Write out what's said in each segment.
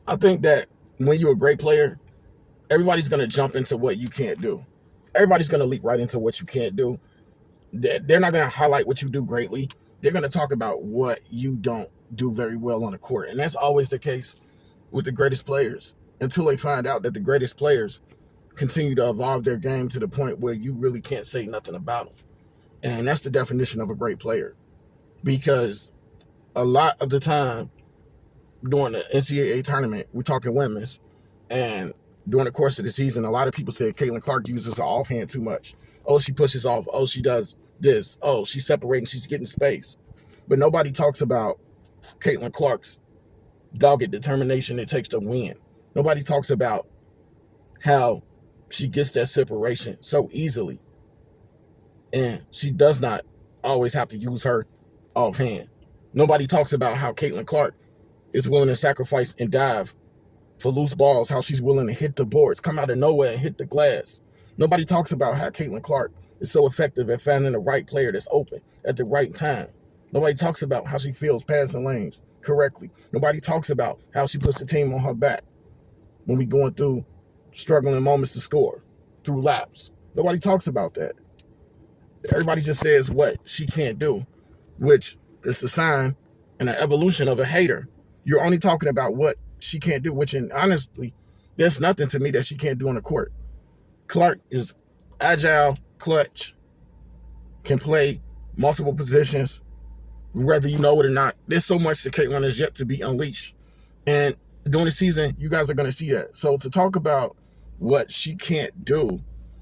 I think that when you're a great player, everybody's going to jump into what you can't do. Everybody's going to leap right into what you can't do. They're not going to highlight what you do greatly. They're going to talk about what you don't do very well on the court. And that's always the case with the greatest players until they find out that the greatest players continue to evolve their game to the point where you really can't say nothing about them. And that's the definition of a great player. Because a lot of the time during the NCAA tournament, we're talking women's, and during the course of the season, a lot of people said Caitlin Clark uses her offhand too much. Oh, she pushes off. Oh, she does this. Oh, she's separating. She's getting space. But nobody talks about Caitlin Clark's dogged determination it takes to win. Nobody talks about how she gets that separation so easily. And she does not always have to use her offhand. Nobody talks about how Caitlin Clark is willing to sacrifice and dive for loose balls, how she's willing to hit the boards, come out of nowhere and hit the glass. Nobody talks about how Caitlin Clark is so effective at finding the right player that's open at the right time. Nobody talks about how she fills passing lanes correctly. Nobody talks about how she puts the team on her back when we're going through struggling moments to score through laps. Nobody talks about that. Everybody just says what she can't do, which is a sign and an evolution of a hater. You're only talking about what she can't do, which, and honestly, there's nothing to me that she can't do on the court. Clark is agile, clutch, can play multiple positions, whether you know it or not. There's so much that Caitlin is yet to be unleashed. And during the season, you guys are going to see that. So to talk about what she can't do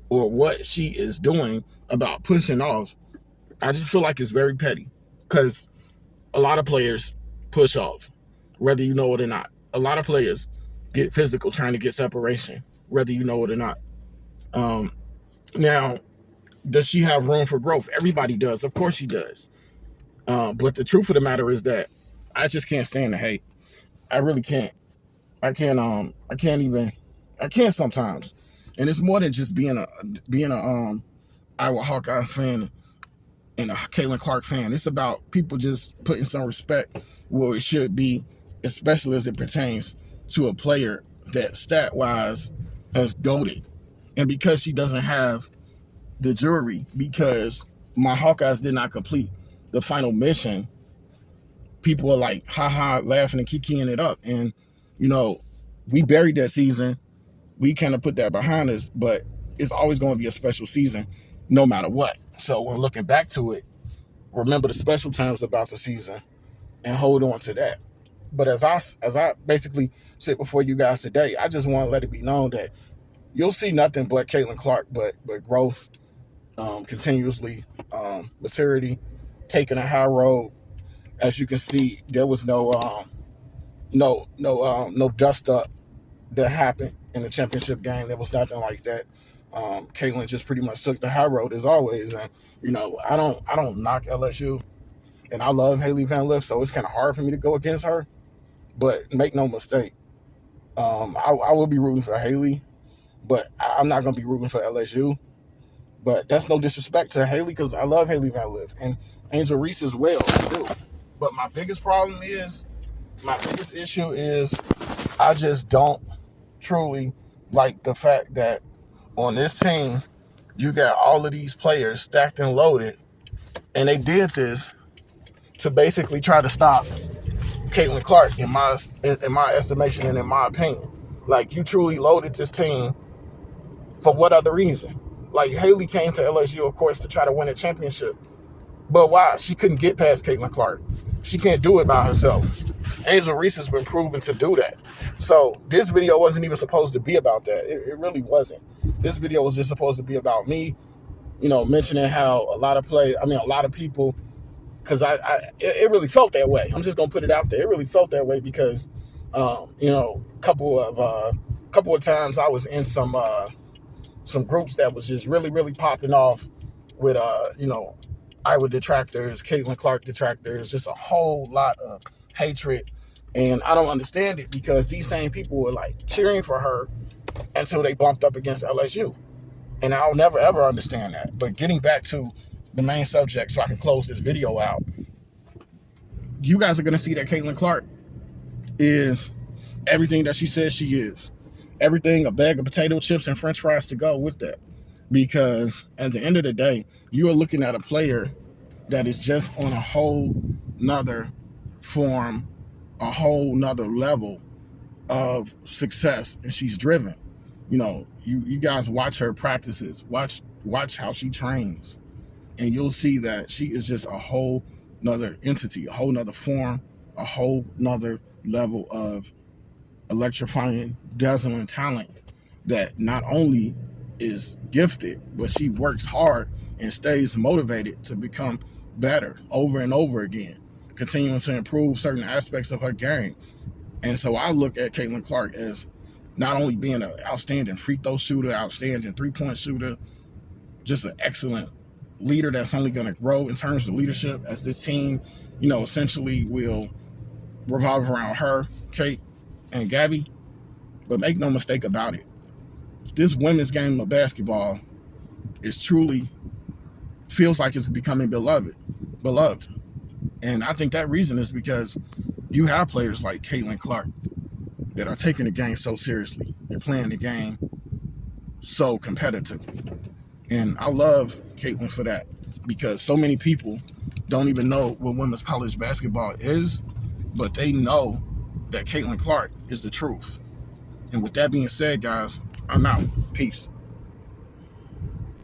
or what she is doing about pushing off, I just feel like it's very petty because a lot of players push off, whether you know it or not. A lot of players get physical trying to get separation, whether you know it or not. Now, does she have room for growth? Everybody does. Of course she does. But the truth of the matter is that I just can't stand the hate. I really can't. I can't sometimes. And it's more than just being a Iowa Hawkeyes fan and a Caitlin Clark fan. It's about people just putting some respect where it should be, especially as it pertains to a player that stat-wise has goated. And because she doesn't have the jury, because my Hawkeyes did not complete the final mission, people are like, ha-ha, laughing and kikiing it up. And, we buried that season. We kind of put that behind us, but it's always going to be a special season no matter what. So when looking back to it, remember the special times about the season and hold on to that. But as I basically said before you guys today, I just want to let it be known that you'll see nothing but Caitlin Clark, but growth, continuously, maturity, taking a high road. As you can see, there was no dust up that happened in the championship game. There was nothing like that. Caitlin just pretty much took the high road as always. And I don't knock LSU, and I love Haley Van Lith, so it's kind of hard for me to go against her. But make no mistake, I will be rooting for Haley, but I'm not going to be rooting for LSU. But that's no disrespect to Haley because I love Haley Van Lith and Angel Reese as well. I do. But my biggest issue is I just don't truly like the fact that on this team, you got all of these players stacked and loaded, and they did this to basically try to stop Caitlin Clark in my estimation and in my opinion. Like, you truly loaded this team for what other reason? Like, Haley came to LSU, of course, to try to win a championship. But why? She couldn't get past Caitlin Clark. She can't do it by herself. Angel Reese has been proven to do that. So this video wasn't even supposed to be about that. It really wasn't. This video was just supposed to be about me, mentioning how a lot of people, because it really felt that way. I'm just gonna put it out there. It really felt that way because, a couple of times I was in some groups that was just really, really popping off with, Iowa detractors, Caitlin Clark detractors, just a whole lot of hatred. And I don't understand it because these same people were like cheering for her until they bumped up against LSU. And I'll never, ever understand that. But getting back to the main subject so I can close this video out, you guys are going to see that Caitlin Clark is everything that she says she is. Everything, a bag of potato chips and french fries to go with that. Because at the end of the day, you are looking at a player that is just on a whole nother form, a whole nother level of success, and she's driven. You guys watch her practices, watch how she trains, and you'll see that she is just a whole nother entity, a whole nother form, a whole nother level of electrifying, dazzling talent that not only is gifted, but she works hard and stays motivated to become better over and over again, continuing to improve certain aspects of her game. And so I look at Caitlin Clark as not only being an outstanding free throw shooter, outstanding three-point shooter, just an excellent leader that's only going to grow in terms of leadership as this team, essentially will revolve around her, Kate, and Gabby. But make no mistake about it, this women's game of basketball is truly feels like it's becoming beloved. And I think that reason is because you have players like Caitlin Clark that are taking the game so seriously and playing the game so competitively. And I love Caitlin for that, because so many people don't even know what women's college basketball is, but they know that Caitlin Clark is the truth. And with that being said, guys, I'm out. Peace.